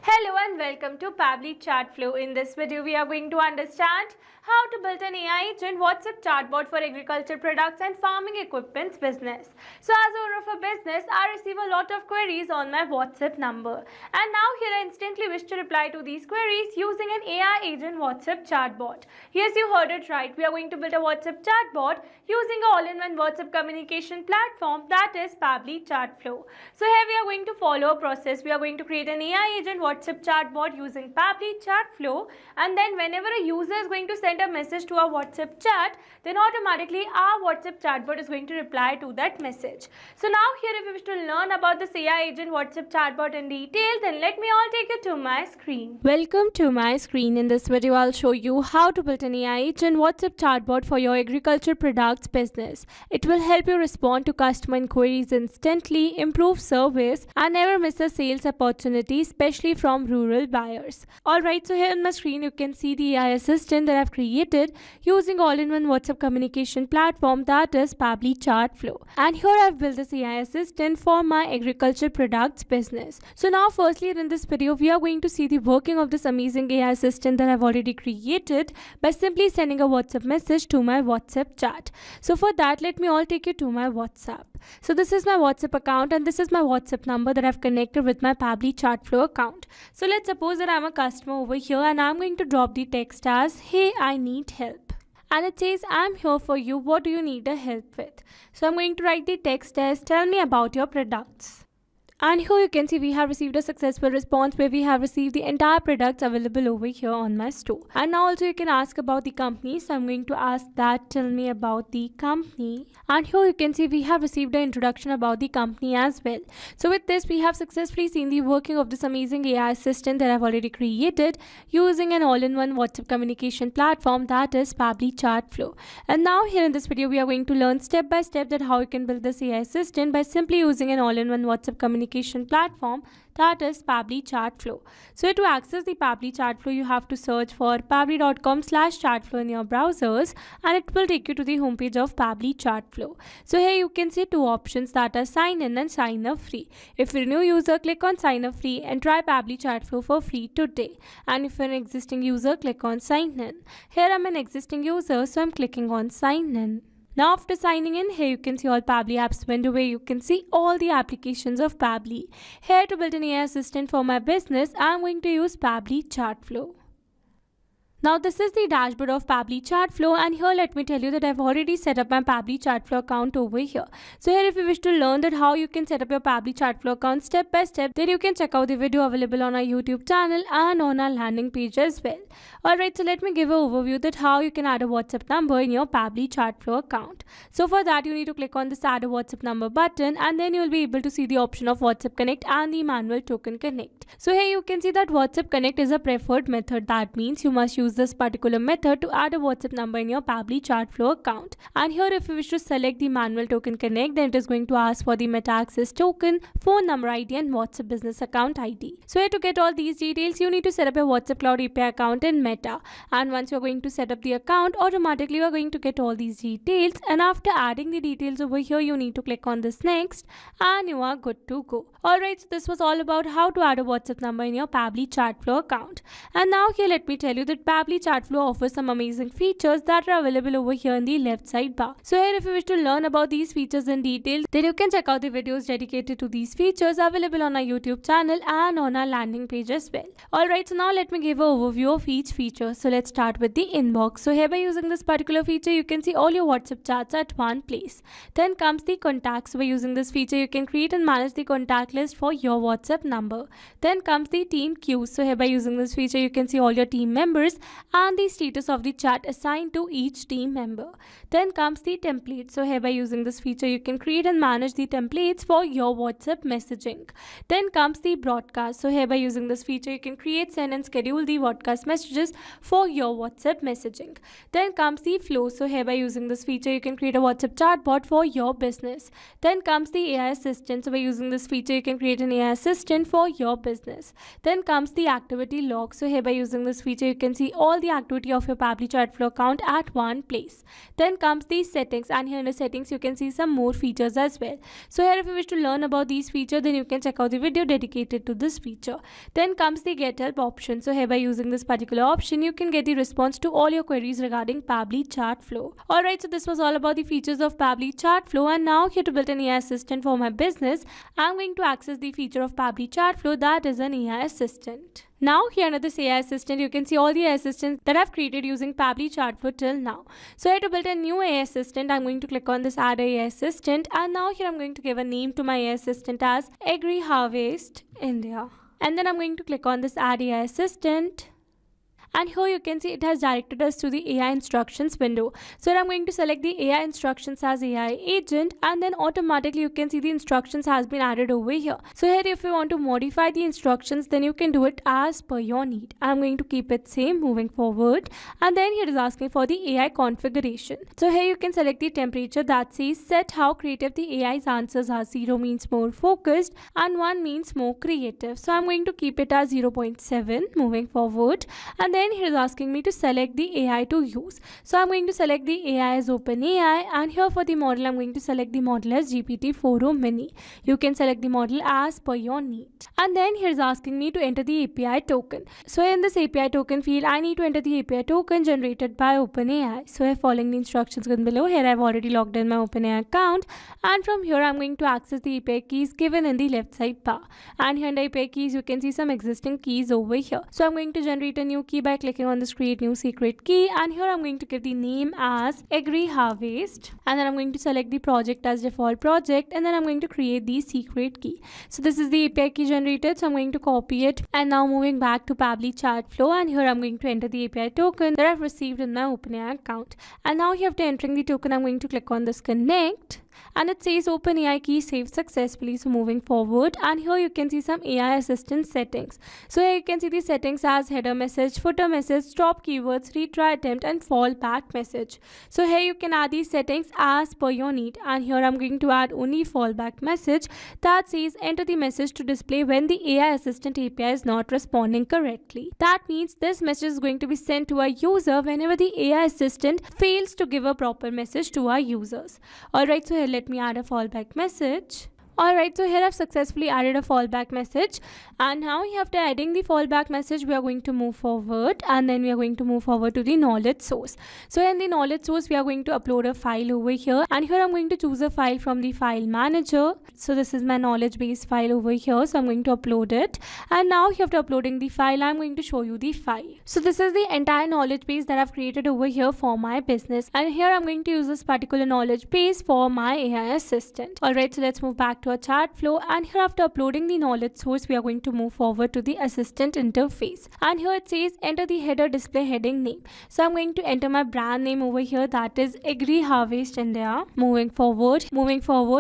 Hello and welcome to Pabbly Chatflow. In this video, we are going to understand how to build an AI agent WhatsApp chatbot for agriculture products and farming equipment business. So as owner of a business, I receive a lot of queries on my WhatsApp number. And now here I instantly wish to reply to these queries using an AI agent WhatsApp chatbot. Yes, you heard it right. We are going to build a WhatsApp chatbot using an all-in-one WhatsApp communication platform, that is Pabbly Chatflow. So here we are going to follow a process. We are going to create an AI agent WhatsApp chatbot using Pabbly Chatflow, and then whenever a user is going to send a message to our WhatsApp chat, then automatically our WhatsApp chatbot is going to reply to that message. So now here, if you wish to learn about this AI agent WhatsApp chatbot in detail, then let me all take you to my screen. Welcome to my screen. In this video, I'll show you how to build an AI agent WhatsApp chatbot for your agriculture products business. It will help you respond to customer inquiries instantly, improve service, and never miss a sales opportunity, especially from rural buyers. Alright, so here on my screen you can see the AI assistant that I've created using all-in-one WhatsApp communication platform, that is Pabbly Chatflow. And here I've built this AI assistant for my agriculture products business. So now firstly in this video we are going to see the working of this amazing AI assistant that I've already created by simply sending a WhatsApp message to my WhatsApp chat. So for that, let me all take you to my WhatsApp. So this is my WhatsApp account and this is my WhatsApp number that I've connected with my Pabbly Chatflow account. So let's suppose that I'm a customer over here and I'm going to drop the text as, "Hey, I need help." And it says, "I'm here for you. What do you need a help with?" So I'm going to write the text as, "Tell me about your products." And here you can see we have received a successful response where we have received the entire products available over here on my store. And now also you can ask about the company. So I'm going to ask that, "Tell me about the company." And here you can see we have received an introduction about the company as well. So with this, we have successfully seen the working of this amazing AI assistant that I've already created using an all-in-one WhatsApp communication platform, that is Pabbly Chatflow. And now here in this video, we are going to learn step by step that how you can build this AI assistant by simply using an all-in-one WhatsApp communication platform, that is Pabbly Chatflow. So to access the Pabbly Chatflow, you have to search for pabbly.com/chatflow in your browsers and it will take you to the homepage of Pabbly Chatflow. So here you can see two options, that are sign in and sign up free. If you're a new user, click on sign up free and try Pabbly Chatflow for free today. And if you're an existing user, click on sign in. Here I'm an existing user, so I'm clicking on sign in. Now after signing in, here you can see all Pabbly apps window where you can see all the applications of Pabbly. Here to build an AI assistant for my business, I'm going to use Pabbly Chatflow. Now this is the dashboard of Pabbly Chatflow, and here let me tell you that I've already set up my Pabbly Chatflow account over here. So here if you wish to learn that how you can set up your Pabbly Chatflow account step by step, then you can check out the video available on our YouTube channel and on our landing page as well. Alright, so let me give an overview that how you can add a WhatsApp number in your Pabbly Chatflow account. So for that, you need to click on this add a WhatsApp number button and then you'll be able to see the option of WhatsApp Connect and the manual token connect. So here you can see that WhatsApp Connect is a preferred method. That means you must use this particular method to add a WhatsApp number in your Pabbly Chatflow account. And here if you wish to select the manual token connect, then it is going to ask for the Meta Access token, phone number ID and WhatsApp business account ID. So here to get all these details, you need to set up your WhatsApp Cloud API account in Meta. And once you're going to set up the account, automatically you're going to get all these details. And after adding the details over here, you need to click on this next and you are good to go. Alright, so this was all about how to add a WhatsApp number in your Pabbly Chatflow account. And now here let me tell you that Pabbly Chatflow offers some amazing features that are available over here in the left side bar. So here if you wish to learn about these features in detail, then you can check out the videos dedicated to these features available on our YouTube channel and on our landing page as well. Alright, so now let me give an overview of each feature. So let's start with the inbox. So here by using this particular feature, you can see all your WhatsApp chats at one place. Then comes the contacts. By using this feature, you can create and manage the contact list for your WhatsApp number. Then comes the team queues. So here by using this feature, you can see all your team members and the status of the chat assigned to each team member. Then comes the template. So here by using this feature, you can create and manage the templates for your WhatsApp messaging. Then comes the broadcast. So here by using this feature, you can create, send and schedule the broadcast messages for your WhatsApp messaging. Then comes the flow. So here by using this feature, you can create a WhatsApp chatbot for your business. Then comes the AI assistant. So by using this feature, you can create an AI assistant for your business. Then comes the activity log. So here by using this feature, you can see all the activity of your Pabbly Chatflow account at one place. Then comes the settings, and here in the settings you can see some more features as well. So here if you wish to learn about these features, then you can check out the video dedicated to this feature. Then comes the get help option. So here by using this particular option, you can get the response to all your queries regarding Pabbly Chatflow. Alright, so this was all about the features of Pabbly Chatflow, and now here to build an AI assistant for my business, I'm going to access the feature of Pabbly Chatflow, that is an AI assistant. Now here under this AI assistant, you can see all the AI assistants that I've created using Pabbly Chatflow till now. So here to build a new AI assistant, I'm going to click on this add AI assistant, and now here I'm going to give a name to my AI assistant as Agri Harvest India. And then I'm going to click on this add AI assistant. And here you can see it has directed us to the AI instructions window. So I'm going to select the AI instructions as AI agent, and then automatically you can see the instructions has been added over here. So here if you want to modify the instructions, then you can do it as per your need. I'm going to keep it same moving forward, and then here is asking for the AI configuration. So here you can select the temperature that says set how creative the AI's answers are. 0 means more focused and 1 means more creative. So I'm going to keep it as 0.7 moving forward, and then here is asking me to select the AI to use. So I'm going to select the AI as OpenAI, and here for the model I'm going to select the model as GPT-4o mini. You can select the model as per your need. And then here is asking me to enter the API token. So in this API token field, I need to enter the API token generated by OpenAI. So here following the instructions given below, here I've already logged in my OpenAI account, and from here I'm going to access the API keys given in the left side bar. And here in the API keys you can see some existing keys over here. So I'm going to generate a new key by clicking on this create new secret key, and here I'm going to give the name as Agri Harvest, and then I'm going to select the project as default project, and then I'm going to create the secret key. So this is the API key generated, so I'm going to copy it, and now moving back to Pabbly Chatflow, and here I'm going to enter the API token that I've received in my OpenAI account. And now here after entering the token, I'm going to click on this connect, and it says OpenAI key saved successfully. So moving forward, and here you can see some AI assistant settings. So here you can see the settings as header message, footer message, stop keywords, retry attempt, and fallback message. So here you can add these settings as per your need, and here I'm going to add only fallback message that says enter the message to display when the AI assistant API is not responding correctly. That means this message is going to be sent to our user whenever the AI assistant fails to give a proper message to our users. Alright, so here let me add a fallback message. Alright, so here I've successfully added a fallback message, and now after adding the fallback message, we are going to move forward, and then we are going to move forward to the knowledge source. So in the knowledge source, we are going to upload a file over here, and here I'm going to choose a file from the file manager. So this is my knowledge base file over here, so I'm going to upload it, and now after uploading the file, I'm going to show you the file. So this is the entire knowledge base that I've created over here for my business, and here I'm going to use this particular knowledge base for my AI assistant. Alright, so let's move back to our Chatflow, and here after uploading the knowledge source, we are going to move forward to the assistant interface, and here it says enter the header display heading name. So I'm going to enter my brand name over here, that is Agri Harvest India. Moving forward,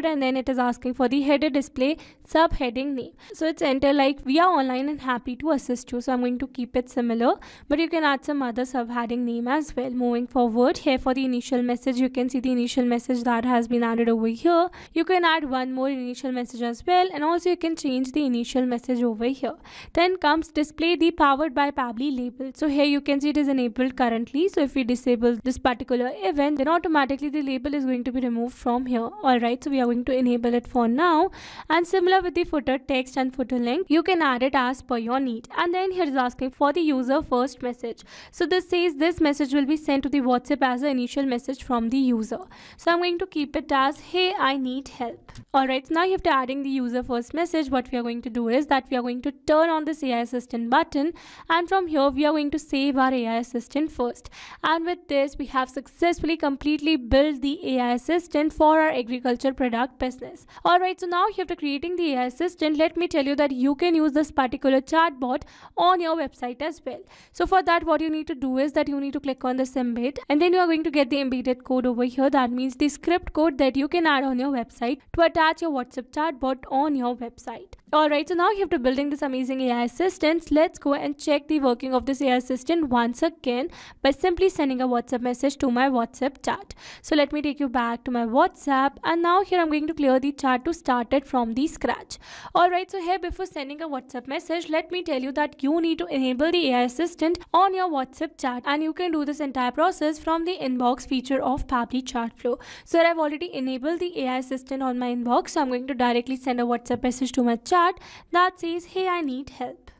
and then it is asking for the header display subheading name. So it's enter like we are online and happy to assist you. So I'm going to keep it similar, but you can add some other subheading name as well. Moving forward, here for the initial message, you can see the initial message that has been added over here. You can add one more initial message as well, and also you can change the initial message over here. Then comes display the powered by Pabbly label. So here you can see it is enabled currently. So if we disable this particular event, then automatically the label is going to be removed from here. Alright, so we are going to enable it for now, and similar with the footer text and footer link, you can add it as per your need. And then here is asking for the user first message. So this says this message will be sent to the WhatsApp as an initial message from the user. So I'm going to keep it as hey, I need help. Alright, so now after adding the user first message, what we are going to do is that we are going to turn on this AI assistant button, and from here we are going to save our AI assistant first. And with this, we have successfully completely built the AI assistant for our agriculture product business. Alright, so now after creating the AI assistant, let me tell you that you can use this particular chatbot on your website as well. So for that, what you need to do is that you need to click on this embed, and then you are going to get the embedded code over here. That means the script code that you can add on your website to attach your WhatsApp chatbot on your website. Alright, so now after building this amazing AI assistant, let's go and check the working of this AI assistant once again by simply sending a WhatsApp message to my WhatsApp chat. So let me take you back to my WhatsApp, and now here I'm going to clear the chat to start it from the scratch. scratch. Alright, so here before sending a WhatsApp message, let me tell you that you need to enable the AI assistant on your WhatsApp chat, and you can do this entire process from the inbox feature of Pabbly Chatflow. So I've already enabled the AI assistant on my inbox, so I'm going to directly send a WhatsApp message to my chat that says, hey, I need help.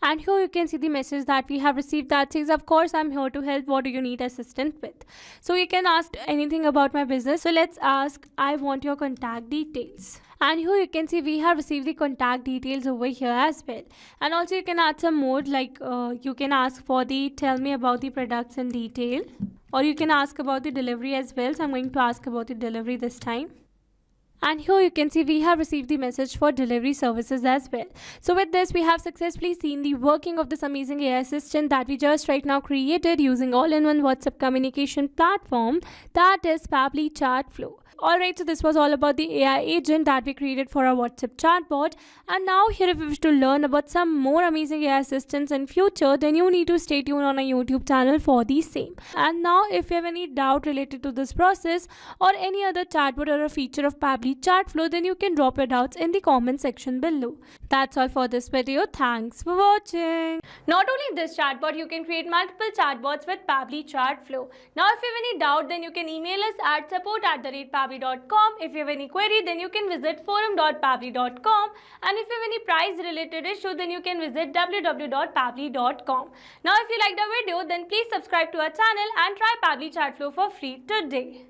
And here you can see the message that we have received that says, of course, I'm here to help. What do you need assistance with? So you can ask anything about my business. So let's ask, I want your contact details. And here you can see we have received the contact details over here as well. And also you can add some more, like you can ask for the tell me about the products in detail. Or you can ask about the delivery as well. So I'm going to ask about the delivery this time. And here you can see we have received the message for delivery services as well. So with this, we have successfully seen the working of this amazing AI assistant that we just right now created using all-in-one WhatsApp communication platform, that is Pabbly Chatflow. Alright, so this was all about the AI agent that we created for our WhatsApp chatbot. And now here, if you wish to learn about some more amazing AI assistants in future, then you need to stay tuned on our YouTube channel for the same. And now if you have any doubt related to this process or any other chatbot or a feature of Pabbly Chatflow, then you can drop your doubts in the comment section below. That's all for this video. Thanks for watching. Not only this chatbot, you can create multiple chatbots with Pabbly Chatflow. Now if you have any doubt, then you can email us at support@pabbly.com. If you have any query, then you can visit forum.pabbly.com. And if you have any price related issue, then you can visit www.pabbly.com. Now if you liked our video, then please subscribe to our channel and try Pabbly Chatflow for free today.